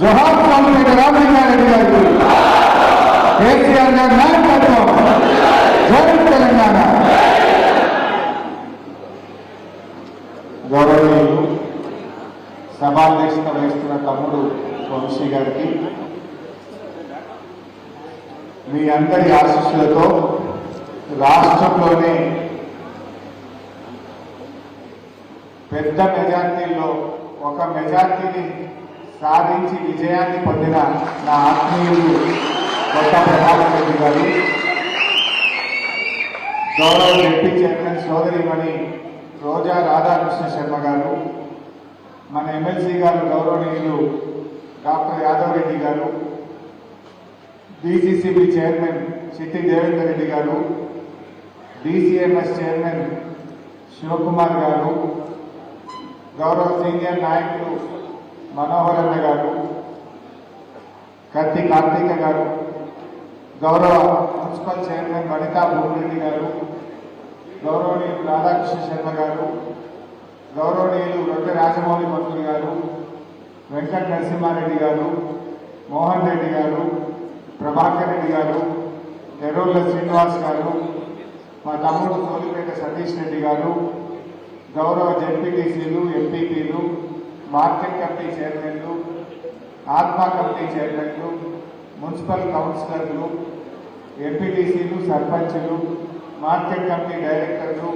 జోహార్ సోమిరెడ్డి రామలింగారెడ్డి గారికి, కేసీఆర్ గారి నాయకత్వం, జై తెలంగాణ. గౌరవనీయులు సభాధ్యక్షత వహిస్తున్న తమ్ముడు వంశీ గారికి, మీ అందరి ఆశీస్సులతో రాష్ట్రంలోనే పెద్ద మెజార్టీలో ఒక మెజార్టీని సాధించి విజయాన్ని పొందిన నా ఆత్మీయులు కొత్త ప్రభాకర్ రెడ్డి గారు, గౌరవ డిప్యూటీ చైర్మన్ సోదరిమణి రోజా రాధాకృష్ణ శర్మ గారు, మన ఎమ్మెల్సీ గారు గౌరవనీయులు డాక్టర్ యాదవ్ రెడ్డి గారు, డీసీసీబీ చైర్మన్ చిట్టి దేవేందర్ రెడ్డి గారు, డీసీఎంఎస్ చైర్మన్ శివకుమార్ గారు, గౌరవ సీనియర్ నాయకులు మనోహర్ అన్న గారు, కత్తి కార్తీక గారు, గౌరవ మున్సిపల్ చైర్మన్ వనితా భూమిరెడ్డి గారు, గౌరవనీయులు రాధాకృష్ణ శర్మ గారు, గౌరవనీయులు రొట్టె రాజమౌళి మంత్రులు గారు, వెంకట నరసింహారెడ్డి గారు, మోహన్ రెడ్డి గారు, ప్రభాకర్ రెడ్డి గారు, ఎర్రోళ్ళ శ్రీనివాస్ గారు, మా తమ్ముడు సోలిపేట సతీష్ రెడ్డి గారు, గౌరవ జెడ్పీటీసీలు, ఎంపీపీలు, మార్కెట్ కమిటీ చైర్మన్లు, ఆత్మా కమిటీ చైర్మన్లు, మున్సిపల్ కౌన్సిలర్లు, ఎంపీటీసీలు, సర్పంచులు, మార్కెట్ కమిటీ డైరెక్టర్లు,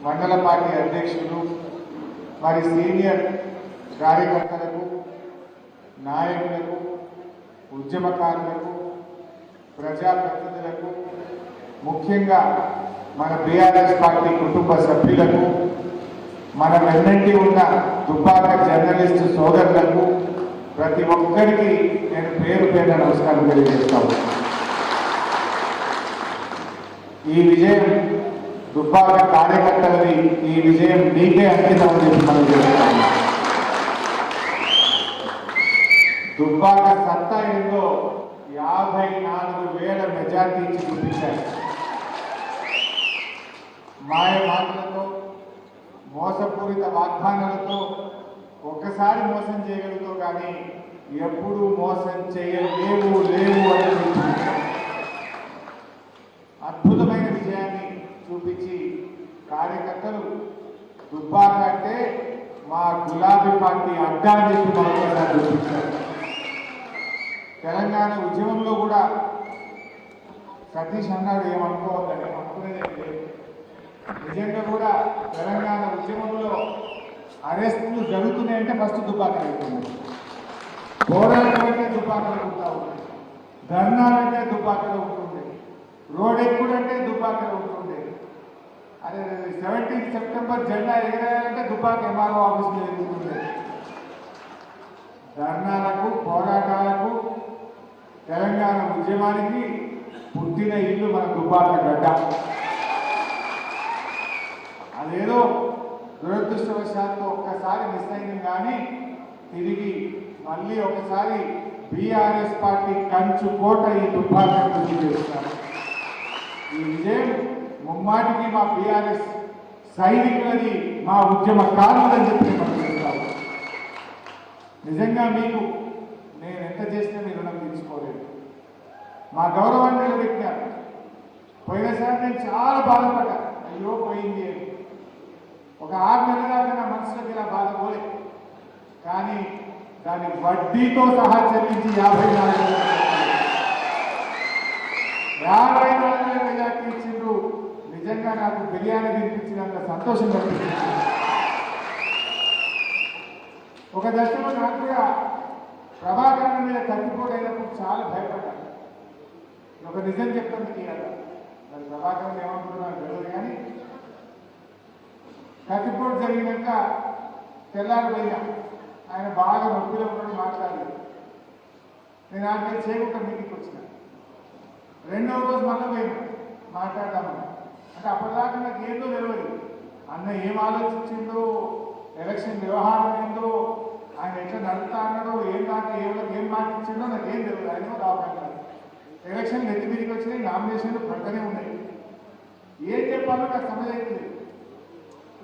మండల పార్టీ అధ్యక్షులు, మరి సీనియర్ కార్యకర్తలకు, నాయకులకు, ఉద్యమకారులకు, ప్రజాప్రతినిధులకు, ముఖ్యంగా మన బీఆర్ఎస్ పార్టీ కుటుంబ సభ్యులకు, మన వెన్నంటి ఉన్న దుబ్బాక జర్నలిస్టు సోదరులకు, ప్రతి ఒక్కరికి నేను పేరు పేరున నమస్కారం తెలియజేస్తాను. ఈ విజయం దుబ్బాక కార్యకర్తలది, ఈ విజయం నీకే అంకితం చెప్పి మనం చేస్తాము. దుబ్బాక సత్తా ఏందో 54,000 మెజార్టీ ఇచ్చి చూపించారు. మాయ మాటలతో, మోసపూరిత వాగ్దానాలతో ఒక్కసారి మోసం చేయగలుగుతావు, కానీ ఎప్పుడూ మోసం చేయలేవు అని అద్భుతమైన విజయాన్ని చూపించి కార్యకర్తలు దుబ్బాక అంటే మా గులాబీ పార్టీ అడ్డా అని చెప్పి మరొకసారి చూపించారు. తెలంగాణ ఉద్యమంలో కూడా సతీష్ అన్నాడు, ఏమనుకోవద్దని, అనుకునేదే లేదు. నిజంగా కూడా తెలంగాణ ఉద్యమంలో అరెస్టులు జరుగుతున్నాయంటే ఫస్ట్ దుబ్బాకలు అవుతుంది, పోరాటం అంటే దుబ్బాకలు ఉంటా ఉంటుంది, ధర్నాలంటే దుబ్బాకలు ఉంటుంది, రోడ్ ఎక్కుడంటే దుబ్బాకలు ఉంటుంది. అదే 17 సెప్టెంబర్ జెండా ఎగరేయాలంటే దుబ్బాక ఎంఆర్ఓ ఆఫీసులో ఎదుగుతుంది. ధర్నాలకు, పోరాటాలకు, తెలంగాణ ఉద్యమానికి పుట్టిన ఇల్లు మన దుబ్బాక గడ్డ. అదేదో దురదృష్టవశాత్తు ఒక్కసారి మిస్ అయింది, కానీ తిరిగి మళ్ళీ ఒకసారి బీఆర్ఎస్ పార్టీ కంచు కోట ఈ దుబ్బాకను రుచి చేస్తారు. ఈ విజయం ముమ్మాటికి మా బీఆర్ఎస్ సైనికులని, మా ఉద్యమకారులని చెప్పి మనం చేస్తాము. నిజంగా మీకు నేను ఎంత చేసినా మీ రుణం తీర్చుకోలేదు. మా గౌరవాన్ని నిలబెట్టారు. పోయినసారి నేను చాలా బాధపడ్డా, అయ్యో పోయింది అని. ఒక 6 నెలల దాకా నా మనసులోకి ఇలా బాధపోలే, కానీ దాని వడ్డీతో సహా చెల్లించి 54,000 మెజార్టీ ఇచ్చిండ్రు. నిజంగా నాకు బిర్యానీ తినిపించినంత సంతోషం కలిగింది. ఒక దశలో నాకు కూడా ప్రభాకరణ మీద కత్తిపోటు అయినప్పుడు చాలా భయపడ్డాను. ఒక నిజం చెప్తాను తీయాలి, మరి ప్రభాకరణ ఏమనుకుంటున్నాను తెలియదు, కానీ కత్తిపోటు జరిగినాక తెల్లారిపోయినా ఆయన బాగా నొప్పిలో కూడా మాట్లాడలేదు. నేను ఆయన చేయకుండా మీటింగ్కి వచ్చిన 2వ రోజు మళ్ళీ పోయినా మాట్లాడదామని. అంటే అప్పటిదాకా నాకు ఏందో తెలియదు, అన్న ఏం ఆలోచించిందో, ఎలక్షన్ వ్యవహారం ఏందో, ఆయన ఎట్లా నడుపుతా అన్నాడో, ఏం దాకా ఏం మాటించిందో నాకేం తెలియదు. ఆయన రావాలి ఎలక్షన్ నెత్తి మీదకి వచ్చినాయి, నామినేషన్లు పక్కనే ఉన్నాయి. ఏం చెప్పాలో నాకు సమజ్ అవుతుంది.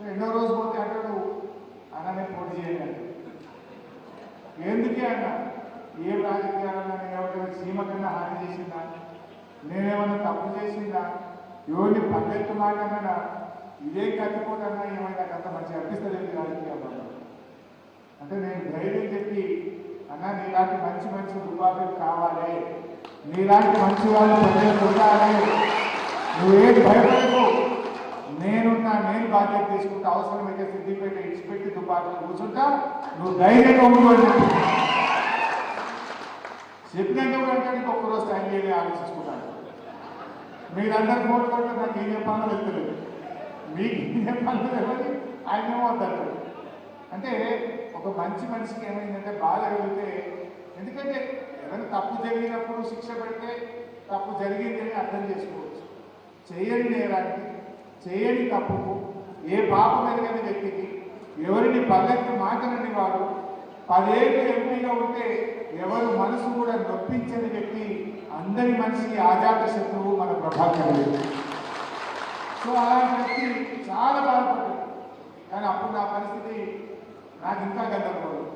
2వ రోజు పోతే అంటాడు అన్న నేను పోటీ చేయాలి. ఎందుకే అన్నా ఏం రాజకీయాలన్నా నేను ఎవరికైనా సీమ కన్నా హాని చేసిందా, నేనేమన్నా తప్పు చేసిందా, ఎవరిని పల్లెత్తు మాట అన్నా ఇదే కత్తిపోతన్నా ఏమైనా అంత మంచిగా అనిపిస్తలేదు రాజకీయాల్లో. అంటే నేను ధైర్యం చెప్పి అన్నా నీలాంటి మంచి మంచి దుబాబులు కావాలి, నీలాంటి మంచి వాళ్ళు ప్రజలకు ఉండాలి, నువ్వేం భయపడకు, నేనున్నా, నేను బాధ్యత తీసుకుంటా, అవసరమైతే సిద్ధిపేట ఇచ్చిపెట్టి దుబాబులు కూర్చుంటా, నువ్వు ధైర్యంగా ఉండు అని చెప్పినాక కూడా అంటే ఒక్కరోజు టైం చేయాలి ఆలోచించుకుంటాను. మీరందరూ ఫోన్ కొట్టు నాకు ఏం చెప్పాలో వెళ్తలేదు, మీకు ఏం చెప్పాలో తెలియదు, ఆయన ఏమో వద్దంటారు. అంటే ఒక మంచి మనిషికి ఏమైందంటే బాధ కలిగితే, ఎందుకంటే ఏదైనా తప్పు జరిగినప్పుడు శిక్ష పెడితే తప్పు జరిగింది అని అర్థం చేసుకోవచ్చు. చేయని నేరానికి, చేయని తప్పుకు, ఏ పాపం ఎరగని వ్యక్తికి, ఎవరిని పల్లెత్తు మాటలని వాడు 10 ఏళ్ళు ఎంపీగా ఉంటే ఎవరు మనసు కూడా నొప్పించని వ్యక్తి, అందరి మనిషికి ఆజాత శత్రువు మన ప్రభాకర్ రెడ్డి. సో అలాంటి వ్యక్తి చాలా బాధపడ్డాడు. కానీ అప్పుడు నా పరిస్థితి నాకు ఇంకా గందరగోళం.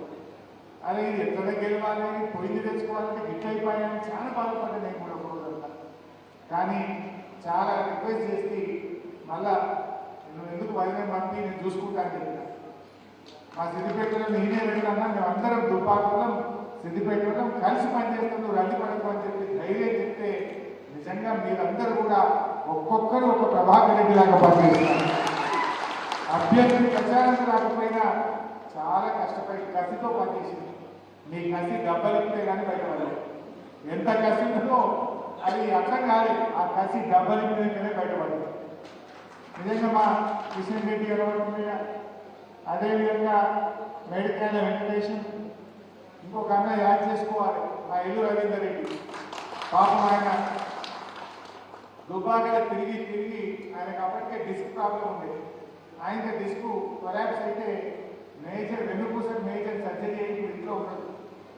అరే ఇది ఎక్కడ గెలవాలి, పొయ్యి తెచ్చుకోవాలంటే గిట్ అయిపోయాయని చాలా బాధపడ్డాను నేను కూడా ఒకరోజంతా. కానీ చాలా రిక్వెస్ట్ చేసి మళ్ళా నువ్వు ఎందుకు వైద్యం పంపి నేను చూసుకుంటాను చెప్పిన. మా సిద్దిపేటలో నేనే వెళ్ళాన్నా, మేము అందరం దుర్పాకులం సిద్దిపేటలో కలిసి పనిచేస్తాం, నువ్వు రండి పడకు అని చెప్పి ధైర్యం చెప్తే నిజంగా మీరందరూ కూడా ఒక్కొక్కరు ఒక ప్రభాకర్ రెడ్డి లాగా పనిచేస్తారు. అభ్యర్థి ప్రచారం రాకపోయినా చాలా కష్టపడి కసితో పనిచేసింది. మీ కసి దెబ్బలిపితే కానీ బయటపడలేదు. ఎంత కసి ఉందో అది అర్థం కాలేదు, ఆ కసి దెబ్బలిపితేనే బయటపడింది. నిజంగా మా కిషన్ రెడ్డి కనబడుతుంది, అదేవిధంగా మేడికాయల వెంకటేషన్, ఇంకొక అన్న యాడ్ చేసుకోవాలి మా ఇల్లు రవీందర్ రెడ్డి. పాపం ఆయన దుబాకల తిరిగి తిరిగి ఆయనకు అప్పటికే డిస్క్ ప్రాబ్లం ఉండేది. ఆయనకి డిస్క్ కొలాప్స్ అయితే మేజర్ వెన్నుపూస మేజర్ సర్జరీ అయ్యి ఇంట్లో ఉండదు.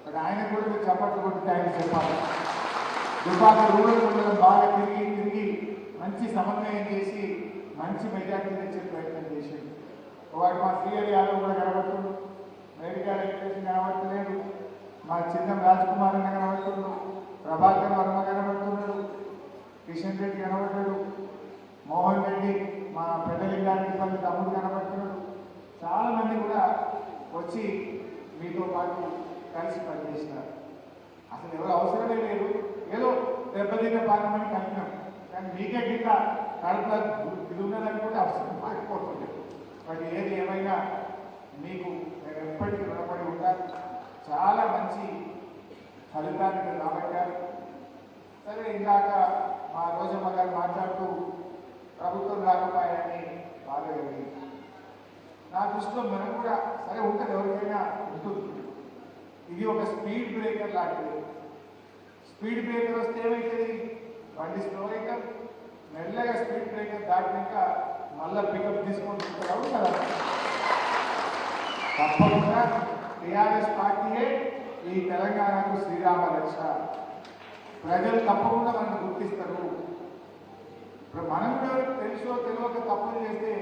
బట్ ఆయన కూడా మీరు చప్పట్లు కొట్టి ఆయన చెప్పాలి. దుబాక రూరల్ ఉండడం బాగా తిరిగి తిరిగి మంచి సమన్వయం చేసి మంచి మెజార్టీ తెచ్చే ప్రయత్నం చేసింది. వాడు మా శ్రీహరి యాదవ్ కూడా కనబడుతుంది, మేడికాయల వెంకటేషన్ కనబడతలేడు, మా చిన్నం రాజ్ కుమార్ అన్న కనబడుతున్నాడు, ప్రభాకర్ వర్మ కనబడుతున్నాడు, కిషన్ రెడ్డి కనబడ్డాడు, మోహన్ రెడ్డి మా పెద్దలింగానికి పల్లి తమ్ముడు కనబడుతున్నాడు. చాలామంది కూడా వచ్చి మీతో పాటు కలిసి పనిచేసినారు. అసలు ఎవరు అవసరమే లేదు, ఏదో దెబ్బతిన్న పాలమని కలిపినాం. కానీ మీకే గిట్ట కడుపులో ఇది ఉన్నదని కూడా అవసరం మారిపోతుంది. బట్ ఏది ఏమైనా మీకు నేను ఎప్పటికీ రుణపడి ఉంటాను. చాలా మంచి ఫలితాన్ని మీరు రాబట్టారు. సరే, ఇందాక మా రోజమ్మ గారు మాట్లాడుతూ ప్రభుత్వం రాకపోయాయని బాగా జరిగింది. నా దృష్టిలో మనం కూడా సరే ఉంటుంది, ఎవరికైనా ఉంటుంది. ఇది ఒక స్పీడ్ బ్రేకర్ లాంటిది. స్పీడ్ బ్రేకర్ వస్తే ఏమవుతుంది, బండి స్లో అవుతాం, మెల్లగా స్పీడ్ బ్రేకర్ దాటినాక మళ్ళీ పికప్ తీసుకుంటున్నారు కదా. తప్పకుండా టీఆర్ఎస్ పార్టీయే ఈ తెలంగాణకు శ్రీరామ రక్ష. ప్రజలు తప్పకుండా మనల్ని గుర్తిస్తారు. ఇప్పుడు మనం కూడా తెలుసో తెలియక తప్పులు చేస్తే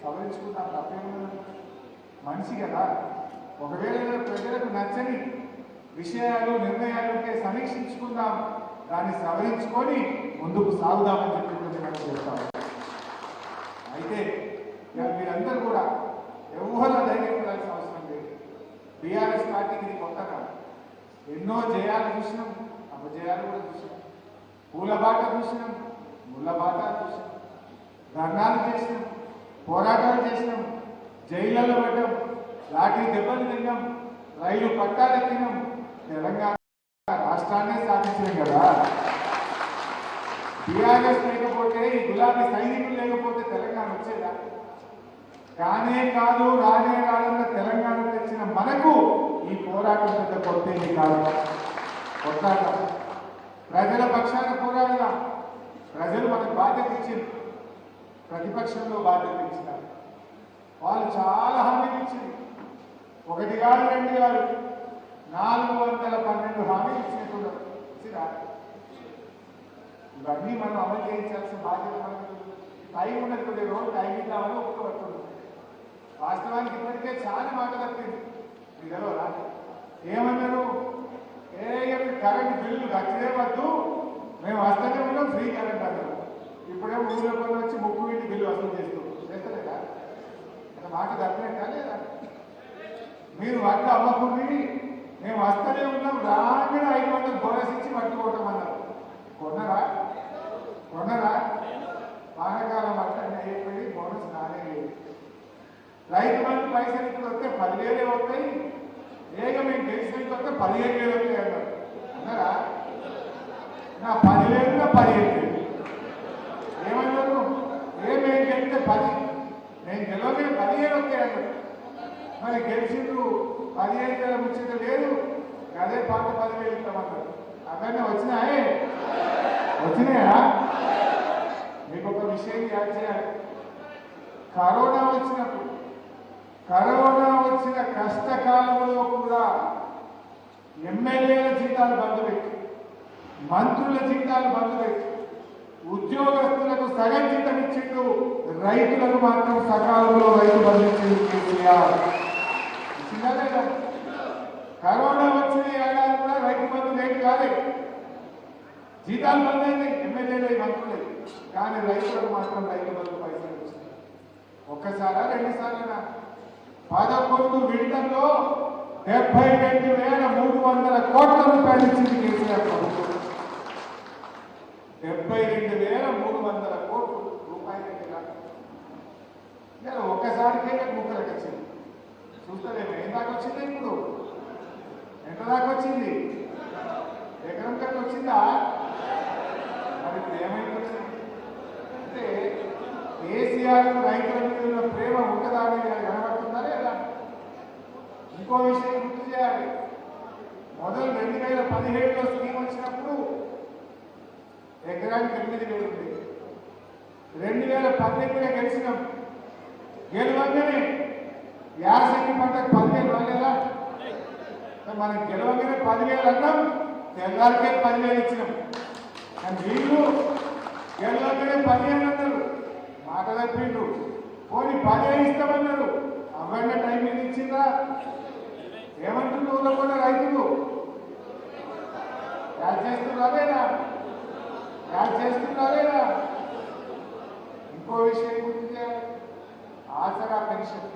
సవరించుకుంటాం, తప్పేమన్నా మనిషి కదా. ఒకవేళ ప్రజలకు నచ్చని విషయాలు నిర్ణయాలు ఉంటే సమీక్షించుకుందాం, దాన్ని సవరించుకొని ముందుకు సాగుదామని చెప్పి మనం చెప్తాం. అయితే మీరందరూ కూడా ఎవరు ధైర్యం పడాల్సిన అవసరం లేదు. బీఆర్ఎస్ పార్టీకి ఇది కొత్త కాదు. ఎన్నో జయాలు చూసినాం, అపజయాలు కూడా చూసినాం, పూలబాట చూసినాం, ముళ్ళబాట చూసినాం, ధర్నాలు చేసినాం, పోరాటాలు చేసినాం, జైళ్ళలో పడ్డాం, లాఠీ దెబ్బలు తిన్నాం, రైలు పట్టాలెక్కినాం, తెలంగాణ రాష్ట్రాన్నే సాధించినాం కదా. టీఆర్ఎస్ లేకపోతే, ఈ గులాబీ సైనికులు లేకపోతే తెలంగాణ వచ్చేదా? కానే కాదు, రానే రాదన్న తెలంగాణ తెచ్చిన మనకు ఈ పోరాటం పెద్ద కొత్తేది కాదు. కొట్లాడదాం, ప్రజల పక్షాన పోరాడదాం. ప్రజలు మనకు బాధ్యత ఇచ్చింది, ప్రతిపక్షంలో బాధ్యత ఇచ్చినారు. వాళ్ళు చాలా హామీలు ఇచ్చింది, 1 కాదు 2 కాదు 412 హామీలు ఇచ్చినట్టు ఇచ్చిరా. ఇవన్నీ మనం అమలు చేయించాల్సిన బాధ్యత మనకు. టైం ఉన్నది, కొద్ది రోజులు టైం ఇద్దామని ఒప్పుకోబడుతుంది. వాస్తవానికి ఇప్పటికే చాలా మాట తప్పింది. మీకు తెలియదా? ఏమన్నారు? కరెంట్ బిల్లు ఖర్చులే వద్దు, మేము వస్తూనే ఉన్నాం, ఫ్రీ కరెంట్ అన్నారు. ఇప్పుడే ఊళ్ళో పనులు వచ్చి ముక్కు ఇంటి బిల్లు వసూలు చేస్తలేదా? అన్న మాట తప్పినట్టా లేదా? మీరు వడ్డ అమ్మకుండి మేము వస్తూనే ఉన్నాం, రాగానే 500 బోనస్ ఇచ్చి పట్టుకోవటమన్నారు. కొన్నరా? వానకాలం అట్లా అయిపోయి బోనస్ రాలేదు. రైతు బంధు పైసలు ఇప్పుడు వస్తే 10,000 వస్తాయి, మేము తెలిసినట్టు వస్తే 15,000 వస్తాయి అన్నారు. అన్నారా? నా 10,000 15,000 ఏమన్నారు? మేము గెలిస్తే 10, నేను గెలవలే 15 వస్తాయి అన్నారు. మరి గెలిచిండ్రు 15,000 ముచ్చట లేదు, అదే పాత 10,000 ఇస్తామన్నారు. అవన్నీ వచ్చినాయా? మీకు ఒక విషయం యాడ్ చేయాలి. కరోనా వచ్చిన కష్టకాలంలో కూడా ఎమ్మెల్యేల జీతాలు బంద్ పెట్టి, మంత్రుల జీతాలు బంద్ పెట్టి, ఉద్యోగస్తులకు సగం జీతం ఇచ్చిండు, రైతులకు మాత్రం సకాలంలో రైతు బంధు ఇచ్చింది కేసీఆర్. ఇచ్చిందా లేదా? కరోనా వచ్చిన ఏడాది కూడా రైతు బంధు లేట్ కాలేదు, జీతాలు బంద్ అయినాయి ఎమ్మెల్యేలు మంత్రులే, కానీ రైతులకు మాత్రం రైతు బంధు పైసలు వచ్చింది. ఒక్కసారా 2 సార్లు 11 విడతల్లో 72,300 కోట్ల రూపాయలు ఇచ్చింది కేసీఆర్ ప్రభుత్వం. 72,300 కోట్ల రూపాయలు ఇలా ఒక్కసారికే ముక్కలకు వచ్చింది. చూస్తలేము ఏం దాకా వచ్చింది, ఇప్పుడు ఎంత దాకా వచ్చింది? ఎకరం కట్ట వచ్చిందా? మరి ఇప్పుడు ఏమైంది అంటే కేసీఆర్ రైతుల మీద ఉన్న ప్రేమ ఉంటుందా అనేది కనబడుతుందా లేదా? ఇంకో విషయం గుర్తు చేయాలి. మొదలు 2017లో స్కీమ్ వచ్చినప్పుడు ఎకరానికి 8,000 ఉంది. 2018లో గెలిచినాం, గెలవంగానే యాసంగి పంటకు 10,000 రాలేదా? మనం గెలవంగానే 10,000 అన్నాం, తెల్లారికే 10,000 ఇచ్చినాం. కానీ వీళ్ళు గెలవంగానే 15 అన్నారు, మాట తప్పిండ్రు. పోనీ 15 ఇస్తామన్నారు, అవన్నీ టైం మీద ఇచ్చిందా? ఏమంటున్నారు ఊళ్ళో కూడా రైతులు? యాడ్ చేస్తున్నారా? ఇంకో విషయం గుర్తు చేయాలి. ఆసరా పెన్షన్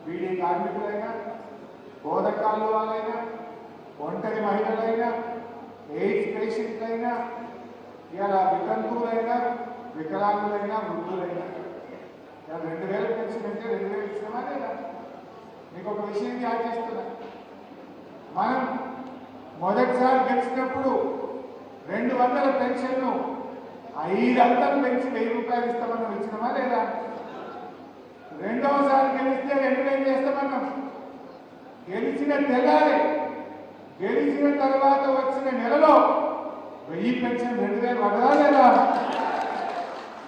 బీడీ కార్మికులైనా, బోధకాళ్ళు వాళ్ళైనా, ఒంటరి మహిళలైనా, ఎయిడ్స్ పేషెంట్లైనా, ఇలా వితంతువులైనా, వికలాంగులైనా, వృద్ధులైనా 2,000 పెన్షన్ అంటే 2,000 ఇచ్చినామా లేదా? మీకు ఒక విషయం యాడ్ చేస్తున్నా. మనం మొదటిసారి గెలిచినప్పుడు 200 పెన్షన్ను 500 పెంచి 1,000 రూపాయలు ఇస్తామన్నాం, ఇచ్చినామా లేదా? రెండవసారి గెలిస్తే 2,000 చేస్తామన్నాం. గెలిచిన తెల్లారి, గెలిచిన తర్వాత వచ్చిన నెలలో 1000 పెన్షన్ 2,000 పడదా లేదా?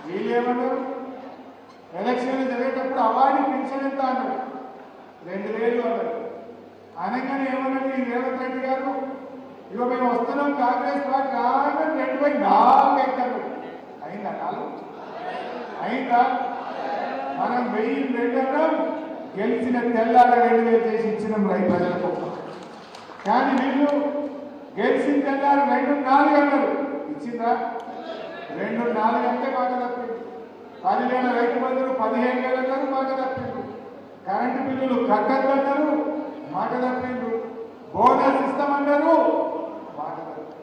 వీళ్ళు ఏమన్నారు? ఎలక్షన్లు జరిగేటప్పుడు అవార్డు పెన్షన్ ఎంత అన్నారు? 2,000 అన్నారు. అనగానే ఏమన్నారు ఈ రేవంత్ రెడ్డి గారు? ఇక మేము వస్తున్నాం కాంగ్రెస్ పార్టీ రాగానే 2,400 ఎక్కారు. అయిందా? 4 అయిందా? మనం 1,000 అన్నాం, గెలిచిన తెల్లార 2,000 చేసి ఇచ్చినాం ప్రజలకు. కానీ వీళ్ళు గెలిచిన తెల్లార 2,400 అన్నారు, ఇచ్చిందా? 2,400 అంటే మాట తప్పింది. 10,000 రైతు బంధువులు 15,000 అన్నారు, మాట తప్పిండు. కరెంటు బిల్లులు కట్టద్దన్నారు, మాట తప్పిండు. బోనస్ ఇస్తామన్నారు, మాట తప్పిండు.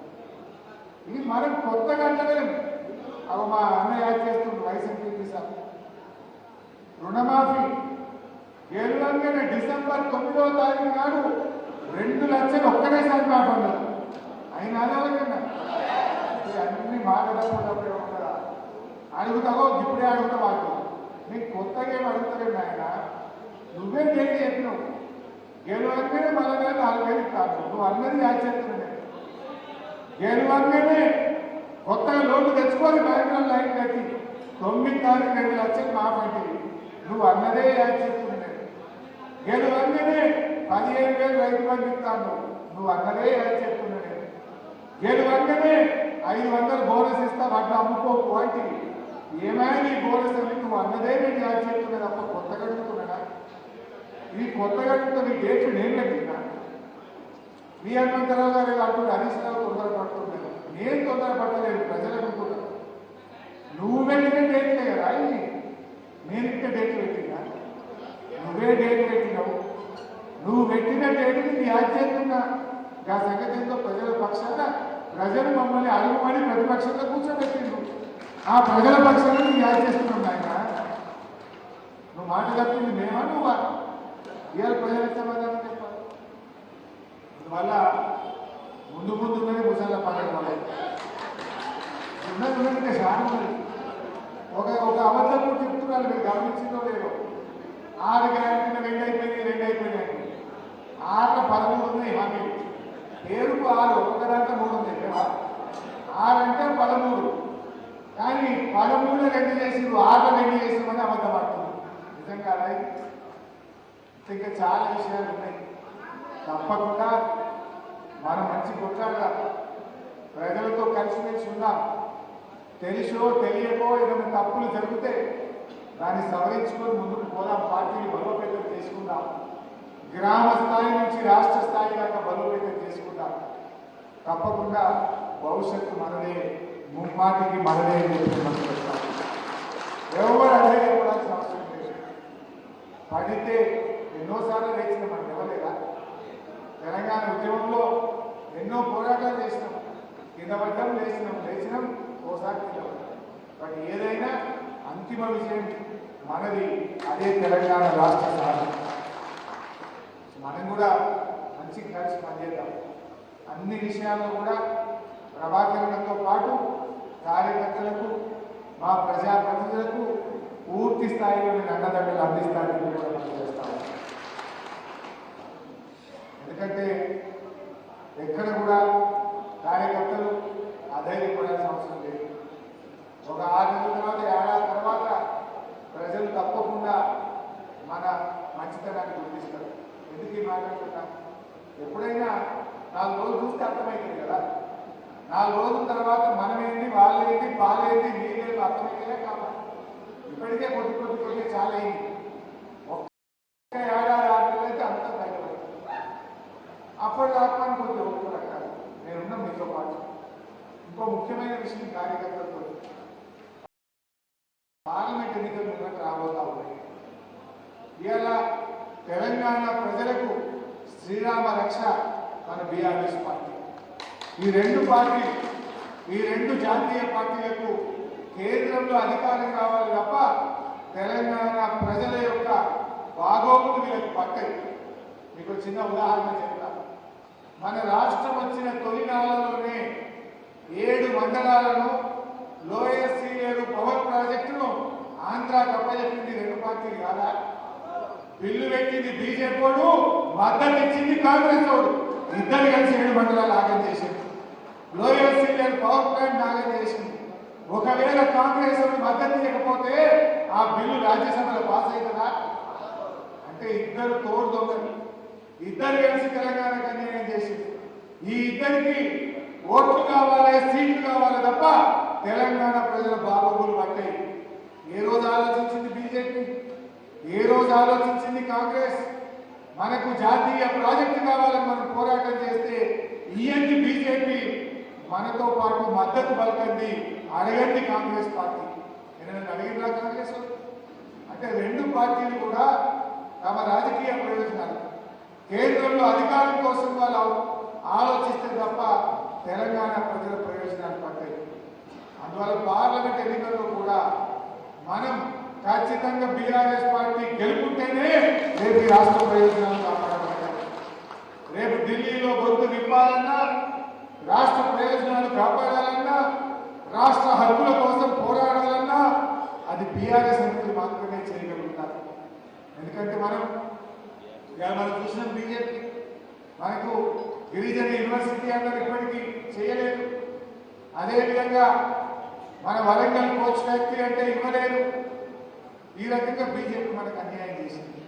ఇది మనం కొత్తగా అంటలేము. అవి మా అన్నయ్య యాడ్ చేస్తుండ్రు వైఎస్ఆర్సీపీ సార్. రుణమాఫీ గెలవంగానే డిసెంబర్ 9వ తారీఖు నాడు 2 లక్షలు ఒక్కటేసారి మాఫీ అన్నారు. అయినా అదేవిధంగా అన్ని మాట్లాడకపోతే ఉంటుందా? అడుగుతావో ఇప్పుడే అడుగుతా వాళ్ళు. నీకు కొత్తగా ఏం అడుగుతలేము ఆయన, నువ్వే డేట్ చెప్పినావు. గెలవంగానే మళ్ళీ 4,000 ఇస్తాను, నువ్వు అన్నది యాడ్ చేస్తున్నాయి. గెలవంగానే కొత్తగా లోన్లు తెచ్చుకొని బ్యాంకులో లైన్ కట్టి 9 తారీఖు 2 లక్షలు మాఫీ, నువ్వు అన్నదే యాడ్ చేస్తున్నాయి. గెలవంగానే 15,000 రైతు బంధు ఇస్తాను, నువ్వు అన్నదే యాడ్ చేస్తున్నాయి. గెలవంగానే 500 బోనస్ ఇస్తా, వాటిని అమ్ముకో వాటి ఏమైనా నీ బోనస్ అని నువ్వు అన్నదే నేను యాడ్ చేస్తున్నా తప్ప కొత్తగా అడుగుతున్నాడా? ఇది కొత్తగా అడుగుతుంది. డేట్లు నేను కట్టినా వి హనుమంతరావు గారు అంటున్నారు హరీష్ రావు తొందరపడుతున్నాను. నేను తొందరపడలేదు, ప్రజలు అనుకున్నాను. నువ్వు పెట్టిన డేట్లే కదా ఇది, నేను ఇంకా డేట్ పెట్టినా? నువ్వే డేట్ పెట్టినావు. నువ్వు పెట్టిన డేట్ని నీ ఆధ్యాత్మిక ఆ సంగతి ఎంతో ప్రజల పక్షాన ప్రజలు మమ్మల్ని అడుగుమని ప్రతిపక్షంలో కూర్చోబెట్టిండు. ఆ ప్రజల పక్షాన నీ యాద్ చేస్తున్నాం నాయన. నువ్వు మాట తప్పింది మేమా నువ్వా? ఇవాళ ప్రజలకు సమాధానం చెప్పాలి. అందువల్ల ముందుగానే ముసళ్ళ పండుగ ఉన్నది చాలా ఉంది. ఒక అబద్ధం కూడా చెప్తున్నారు, మీరు గమనించిందో లేదో. 6 గ్యారెంటీలు 2 అయిపోయినాయి. 6లో 13 ఉన్నాయి హామీలు. పేరుకు 6, ఒక దాంట్లో 3 ఉన్నాయి కదా. 6 అంటే 13, కానీ 13లో 2 చేసిండు, 6లో 2 చేసామని అబద్ధం పడుతుంది. నిజం కాదా? ఇంకా చాలా విషయాలు ఉన్నాయి. తప్పకుండా మనం మంచి కొట్లాడదాం, ప్రజలతో కలిసిమెలిసి ఉందాం. తెలుసో తెలియకో ఏదైనా తప్పులు జరిగితే దాన్ని సవరించుకొని ముందుకు పోదాం. పార్టీని బలోపేతం చేసుకుందాం. గ్రామ స్థాయి నుంచి రాష్ట్ర స్థాయి దాకా బలోపేతం చేసుకుందాం. తప్పకుండా భవిష్యత్తు మనదే, ముమ్మాటికి మనదే అని చెప్పి ఎవరు అడగకూడాల్సిన అవసరం లేదు. పడితే ఎన్నోసార్లు లేచిన మనం ఇవ్వలేదా? తెలంగాణ ఉద్యమంలో ఎన్నో పోరాటాలు చేసినాం, కింద పడ్డం, లేచినాం, ఓసారి కింద పడ్డాం. బట్ ఏదైనా అంతిమ విజయం మనది, అదే తెలంగాణ రాష్ట్ర సాధన. మనం కూడా మంచి కలిసి పనిచేద్దాం. అన్ని విషయాల్లో కూడా ప్రభాకరణతో పాటు కార్యకర్తలకు, మా ప్రజాప్రతినిధులకు పూర్తి స్థాయిలో నేను అండదండలు అందిస్తానని కూడా మనం చేస్తాను. ఎందుకంటే ఎక్కడ కూడా కార్యకర్తలు అధైర్యపడాల్సిన అవసరం లేదు. ఒక 6 నెలల తర్వాత, ఏడాది తర్వాత ప్రజలు తప్పకుండా మన మంచితనాన్ని గుర్తిస్తారు. ఎందుకు మాట్లాడుతున్నా? ఎప్పుడైనా 4 రోజులు చూస్తే అర్థమవుతుంది కదా. 4 రోజుల తర్వాత మనమేంటి, వాళ్ళేంటి, పాలేంటి, నీళ్ళేంటి అర్థమైతేనే కావాలి. ఇప్పటికే కొద్ది చాలా అయింది. ఒక్క ఏడాది 6 నెలలు అయితే అంతా బయటపడుతుంది. అప్పటిదాకా కొద్దిగా ఒప్పుకోవాలి. నేనున్నా మీతో పాటు. ఇంకో ముఖ్యమైన విషయం కార్యకర్తలతో, పార్లమెంట్ ఎన్నికలు ముందు రాబోతా ఉన్నాయి. ఇవాళ తెలంగాణ ప్రజలకు శ్రీరామ రక్ష మన బీఆర్ఎస్ పార్టీ. ఈ రెండు జాతీయ పార్టీలకు కేంద్రంలో అధికారం కావాలి తప్ప తెలంగాణ ప్రజల యొక్క బాగోగులు వీళ్ళకి పట్టాయి. మీకు చిన్న ఉదాహరణ చెప్తాను. మన రాష్ట్రం వచ్చిన తొలినాళ్లలోనే 7 మండలాలను లోయర్ సీలేరు పవర్ ప్రాజెక్టును ఆంధ్రాకు అప్పచెప్పింది 2 పార్టీలు కాదా? బిల్లు పెట్టింది బీజేపీ వాడు, మద్దతు ఇచ్చింది కాంగ్రెస్ వాడు. ఇద్దరు కలిసి 7 మండలాలు ఆగం చేసింది. లోయర్ సీలేరు పవర్ ప్లాంట్ ఆగం చేసింది. ఒకవేళ కాంగ్రెస్ వాడు మద్దతు ఇవ్వకపోతే ఆ బిల్లు రాజ్యసభలో పాస్ అవుతుందా? అంటే ఇద్దరు తోడు దొంగలు, ఇద్దరు కలిసి తెలంగాణకు అన్యాయం చేసింది. ఈ ఇద్దరికి ఓట్లు కావాలి, సీట్లు కావాలి తప్ప తెలంగాణ ప్రజల బాగోగులు పట్టాయి. ఏ రోజు ఆలోచించింది బీజేపీ? ఏ రోజు ఆలోచించింది కాంగ్రెస్? మనకు జాతీయ ప్రాజెక్టు కావాలని మనం పోరాటం చేస్తే ఇయ్యండి బీజేపీ, మనతో పాటు మద్దతు పలకండి, అడగండి కాంగ్రెస్ పార్టీ. నేను అడిగినా కాంగ్రెస్ అంటే 2 పార్టీలు కూడా తమ రాజకీయ ప్రయోజనాలు, కేంద్రంలో అధికారం కోసం వాళ్ళు ఆలోచిస్తే తప్ప తెలంగాణ ప్రజల ప్రయోజనాలు పట్టాయి. అందువల్ల పార్లమెంట్ ఎన్నికల్లో కూడా మనం ఖచ్చితంగా బీఆర్ఎస్ పార్టీ గెలుపుంటేనే రేపు ఈ రాష్ట్ర ప్రయోజనాలు కాపాడబడతాయి. రేపు ఢిల్లీలో గొంతు విప్పాలన్నా, రాష్ట్ర ప్రయోజనాలు కాపాడాలన్నా, రాష్ట్ర హక్కుల కోసం పోరాడాలన్నా అది బీఆర్ఎస్ ఎంపీలు మాత్రమే చేయగలుగుతారు. ఎందుకంటే మనం చూసిన బీజేపీ మనకు గిరిజన యూనివర్సిటీ అన్నది ఇప్పటికీ చేయలేదు. అదేవిధంగా మన వరంగల్ కోచ్ ఫ్యాక్టరీ అంటే ఇవ్వలేదు. ఈ రకంగా బీజేపీ మనకు అన్యాయం చేసింది.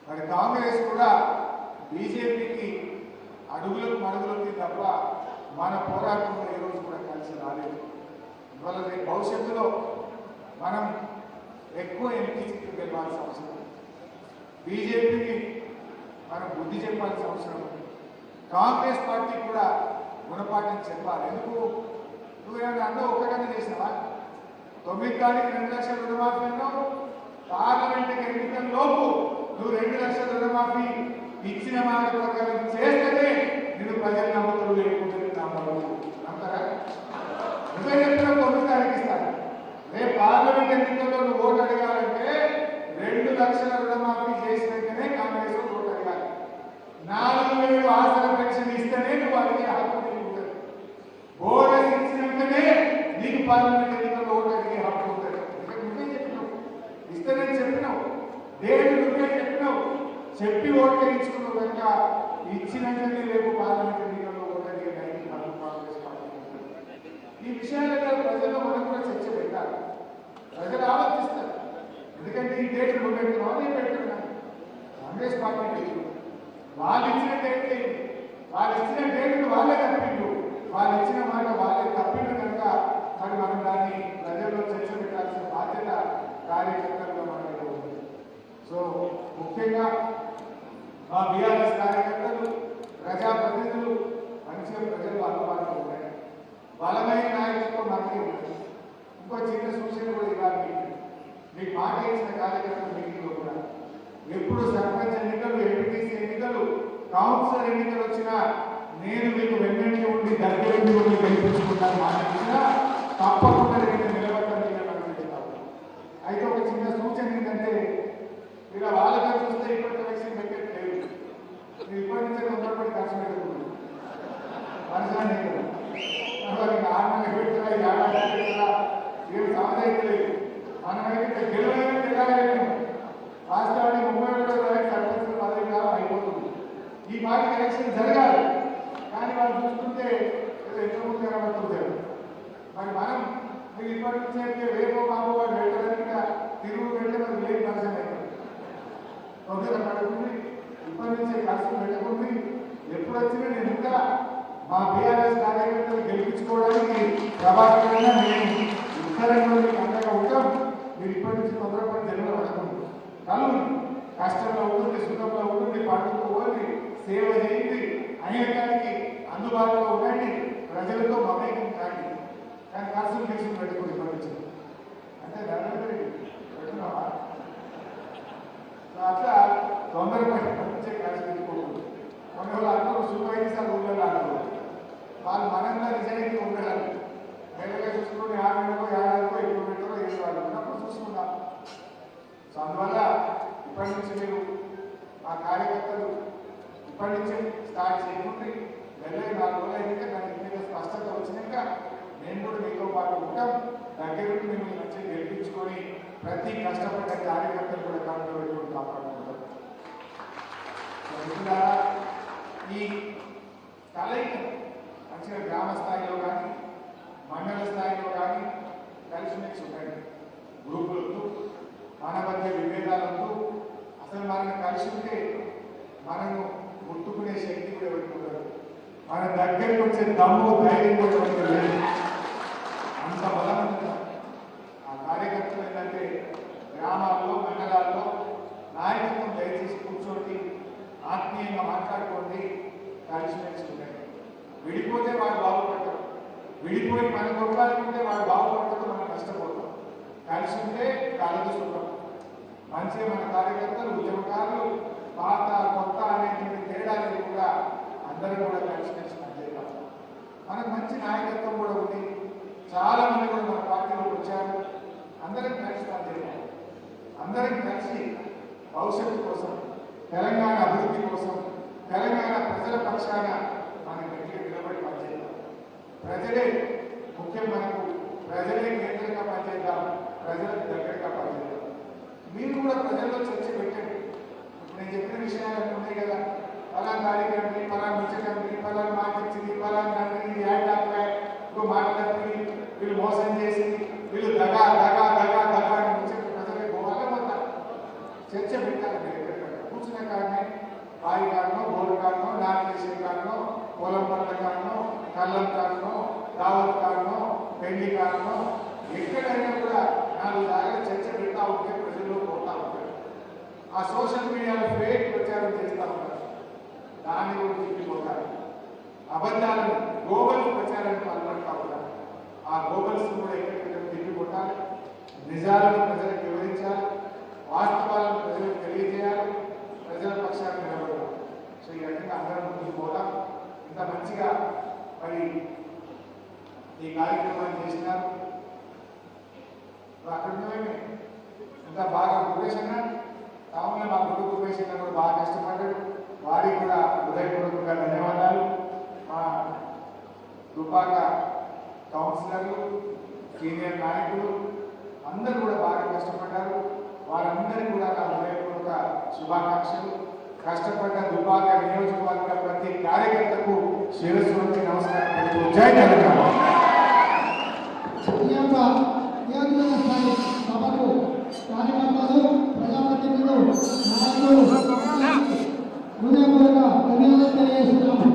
మరి కాంగ్రెస్ కూడా బీజేపీకి అడుగులకు మడుగులకి తప్ప మన పోరాటంలో ఈ రోజు కూడా కలిసి రాలేదు. ఇవాళ రేపు భవిష్యత్తులో మనం ఎక్కువ ఎంపీ సీట్లు గెలవాల్సిన అవసరం, బీజేపీని మనం బుద్ధి చెప్పాల్సిన అవసరం. కాంగ్రెస్ పార్టీ కూడా గుణపాఠం చెప్పాలి. ఎందుకు నువ్వేమన్నా అందరూ ఒక్కటనే చేసినావా? 9 తారీఖు 2 లక్షల రుణమాఫీ అన్నావు. పార్లమెంట్ ఎన్నికల లోపు నువ్వు 2 లక్షల రుణమాఫీ ఇచ్చిన మాట ప్రకారం చేస్తేనే నేను ప్రజలు నమ్ముతారు, లేకపోతే నమ్ముతారా? నువ్వే చెప్పిన 9 తారీఖు ఇస్తాను. రేపు పార్లమెంట్ ఎన్నికల్లో నువ్వు ఓటు అడగాలంటే 2 లక్షల రుణమాఫీ చేసినాకనే కాంగ్రెస్ ఓటు అడగాలి. 4,000 ఆసన పెన్షన్ ఇస్తేనే నువ్వు అడిగే హక్కు నీకు ఉంటుంది. బోనస్ ఇచ్చినాకనే నీకు పార్లమెంట్ ఎన్నికల్లో ఓటు అడిగే హక్కు ఉంటుంది. నువ్వే చెప్పినావు, ఇస్తానని చెప్పినావు, దేవుడు నువ్వే చెప్పినావు, చెప్పి ఓటు వేయించుకున్నావు కనుక ఇచ్చినాకనే రేపు పార్లమెంట్ ఎన్నికల్లో ఓటు అడిగే నైతిక హక్కు కాంగ్రెస్ పార్టీ. ఈ విషయాలలో ప్రజల్లో మనం కూడా చర్చ పెట్టాలి. ప్రజలు ఆలోచిస్తారు. ఎందుకంటే ఈ డేట్ నువ్వు పెట్టుకున్నావు, నేను పెట్టుకున్నాను, కాంగ్రెస్ పార్టీ పెట్టు. వాళ్ళు ఇచ్చిన డేట్ ఏంటి? వాళ్ళు ఇచ్చిన డేట్ను వాళ్ళే తప్పిండు, వాళ్ళు ఇచ్చిన మాట వాళ్ళే తప్పిండు కనుక మరి మనం దాన్ని ప్రజల్లో చర్చ పెట్టాల్సిన బాధ్యత కార్యకర్తలుగా మనలో ఉంది. సో ముఖ్యంగా మా బీఆర్ఎస్ కార్యకర్తలు, ప్రజాప్రతినిధులు మంచిగా ప్రజలు అందుబాటులో ఉన్నాయి. బలమైన నాయకత్వం మనకే ఉంటుంది. ఇంకో చిన్న సూచన కూడా ఇవ్వాలి. మీకు మాట ఇచ్చిన కార్యకర్తల మీటింగ్లో కూడా ఎప్పుడు సర్పంచ్ ఎన్నికలు, ఎంపీటీసీ ఎన్నికలు, కౌన్సిలర్ ఎన్నికలు వచ్చినా నేను మీకు వెన్నంటి ఉండి దగ్గరుండి ఉండి గెలిపించుకుంటాను మాట ఇచ్చినా తప్పకుండా నేను నిలబడతాను. అయితే ఒక చిన్న సూచన ఏంటంటే ఇలా వాళ్ళగా చూస్తే ఇప్పటి వ్యాక్సిన్ పెట్టలేదు. మీరు ఇప్పటి నుంచే తొందరపడి ఖర్చు పెట్టుకుంటున్నారు. మనసాన్ని ఆనందంగా పెడుతున్నా, ఏడాది పెడుతున్నా, ఏం సమస్య లేదు. మనమైతే గెలవలేని గెలవలేము. రాష్ట్రాన్ని 30 సర్పంచ్ పదవి కాలం అయిపోతుంది. ఈ పార్టీ ఎలక్షన్ జరగాలి, కానీ వాళ్ళు చూస్తుంటే ఏదో ఎంతమంది కనబడుతుంటారు. మరి మనం మీరు ఇప్పటి నుంచి అయితే రేపో మాపో వాడు పెట్టడానికి తిరుగు పెడితే మరి లేని పరిచయం అవుతుంది. తొందర పడుతుంది, ఇప్పటి నుంచే ఖర్చు పెట్టుకుంది. ఎప్పుడు వచ్చినా నేను ఇంకా మా బీఆర్ఎస్ కార్యకర్తలు గెలిపించుకోవడానికి ప్రభాకరంగా నేను ఇద్దరంగా మీకు అంతగా ఉంటాం. మీరు ఇప్పటి నుంచి తొందరపడి జన్మలో పడుతుంది. కలు కష్టంలో ఉంటుంది, సుఖంలో ఉంటుంది, పండుకోవాలి, సేవ చేయండి, అయిన దానికి అందుబాటులో ఉండండి, ప్రజలతో మమేకం కాండి. కానీ ఖర్చులు తీసుకుని పెట్టుకుని ఇప్పటి అంటే పెట్టుకున్నావా? అట్లా తొందరపడి పంపించే ఖర్చు పెట్టుకోకూడదు. కొన్ని వాళ్ళు అందరూ సూపర్వైజర్ ఊళ్ళో అంటారు. వాళ్ళు మనంగా నిజానికి ఉండడానికి వేరేగా చూసుకుని 6 నెలలకు 50 ఎక్కువ పెట్టారో ఏదో వాళ్ళు ఉన్నప్పుడు చూసుకుందాం. సో అందువల్ల ఇప్పటి నుంచి మీరు మా కార్యకర్తలు ఇప్పటి నుంచే స్టార్ట్ చేయకుంటే వెళ్ళే 4 రోజులు అయితే దానికి మీద స్పష్టత వచ్చినాక మేము కూడా మీతో పాటు ఉంటాం. దగ్గరుండి మిమ్మల్ని మంచిగా గెలిపించుకొని ప్రతి కష్టపడ్డ కార్యకర్తలు కూడా కనుక పెట్టుకుని కాపాడుకుంటాం. ఈ కలయిక మంచిగా గ్రామ స్థాయిలో కానీ మండల స్థాయిలో కానీ కలిసిమెలిసి ఉంటాయి. గ్రూపులతో మన మధ్య విభేదాలతో అసలు మనల్ని కలిసి ఉంటే మనము ముట్టుకునే శక్తి కూడా ఎవరికి ఉండదు. మన దగ్గరికి వచ్చే దమ్ము, ధైర్యం కూడా ఎవరికి లేదు. అంత బలం ఉంటుంది. ఆ కార్యకర్తలు ఏంటంటే గ్రామాల్లో, మండలాల్లో నాయకత్వం దయచేసి కూర్చోండి, ఆత్మీయంగా మాట్లాడుకోండి, కలిసిమెలిసి ఉంటాయి. విడిపోతే వాడు బాగుపడతారు, విడిపోయి మన కొట్టాలనుకుంటే వాడు బాగుపడతాడు, మనం నష్టపోతాం. కలిసి ఉంటే కలదు సుఖం. మంచిగా మన కార్యకర్తలు, ఉద్యమకారులు, పాత కొత్త అనేటువంటి తేడా లేకుండా అందరూ కూడా కలిసి పనిచేయాలి. మనకు మంచి నాయకత్వం కూడా ఉంది. చాలా మంది కూడా మన పార్టీలోకి వచ్చారు. అందరం కలిసి పనిచేయాలి. అందరం కలిసి భవిష్యత్తు కోసం, తెలంగాణ అభివృద్ధి కోసం, తెలంగాణ ప్రజల పక్షాన మనం గట్టిగా నిలబడి పనిచేద్దాం. ప్రజలే ముఖ్యం, మనకు ప్రజలే కేంద్రంగా పనిచేద్దాం, ప్రజలకు దగ్గరగా పనిచేద్దాం. మీరు కూడా ప్రజల్లో చర్చ పెట్టండి. ఇప్పుడు నేను చెప్పిన విషయాలు ఉన్నాయి కదా, ఫలానా కార్యక్రమం, ఫలానా ముచ్చటండి, ఫలానా మాట ఇచ్చింది, ఫలానా ఇంకో మాట తప్పి, వీళ్ళు మోసం చేసి, వీళ్ళు దగా దగా దగా దగా అని ముచ్చట ప్రజలకు పోవాలి. మొత్తం చర్చ పెట్టాలి. మీరు ఎక్కడికక్కడ కూర్చున్న కారణం బావి కారణం, బోరు కారణం, నామినేషన్ కారణం, పొలం పంట కారణం, కళ్ళం కారణం, దావత్ కారణం, పెళ్లి కారణం, ఎక్కడైనా కూడా 4 సార్లు చర్చ పెడతా ఉంటే ప్రజల్లో పోతా ఉంటారు. ఆ సోషల్ మీడియాలో ఫేక్ ప్రచారం చేస్తూ ఉంటారు. దాన్ని కూడా తిప్పిపోతారు. అబద్ధాలను గోబల్స్ ప్రచారాన్ని పాల్పడతా ఉన్నారు. ఆ గోబల్స్ కూడా ఎక్కడికక్కడ తిప్పి కొట్టాలి, నిజాలను ప్రజలకు వివరించాలి, వాస్తవాలను ప్రజలకు తెలియజేయాలి, ప్రజల పక్షాన్ని నిలబడాలి. సో ఈ రకంగా అందరం ముందుకు పోదాం. ఇంత మంచిగా మరి ఈ కార్యక్రమాన్ని చేసినారు. అక్కడ ఇంత బాగా ఉపేషణ టౌన్లో మా కొడుకు ఉపేషణ కూడా బాగా కష్టపడ్డాడు. వారికి కూడా హృదయపూర్వకంగా ధన్యవాదాలు. మా దుబ్బాక కౌన్సిలర్లు, సీనియర్ నాయకులు అందరూ కూడా బాగా కష్టపడ్డారు. వారందరికీ కూడా నా హృదయపూర్వక శుభాకాంక్షలు. కష్టపడ్డ దుబ్బాక నియోజకవర్గ ప్రతి కార్యకర్తకు శిరస్సు వంచి నమస్కారం పెడుతూ జై తెలంగాణ. సభకు కార్యకర్తలు, ప్రజాప్రతినిధులు, నాయకులు హృదయపూర్వక ధన్యవాదాలు తెలియజేస్తున్నాము.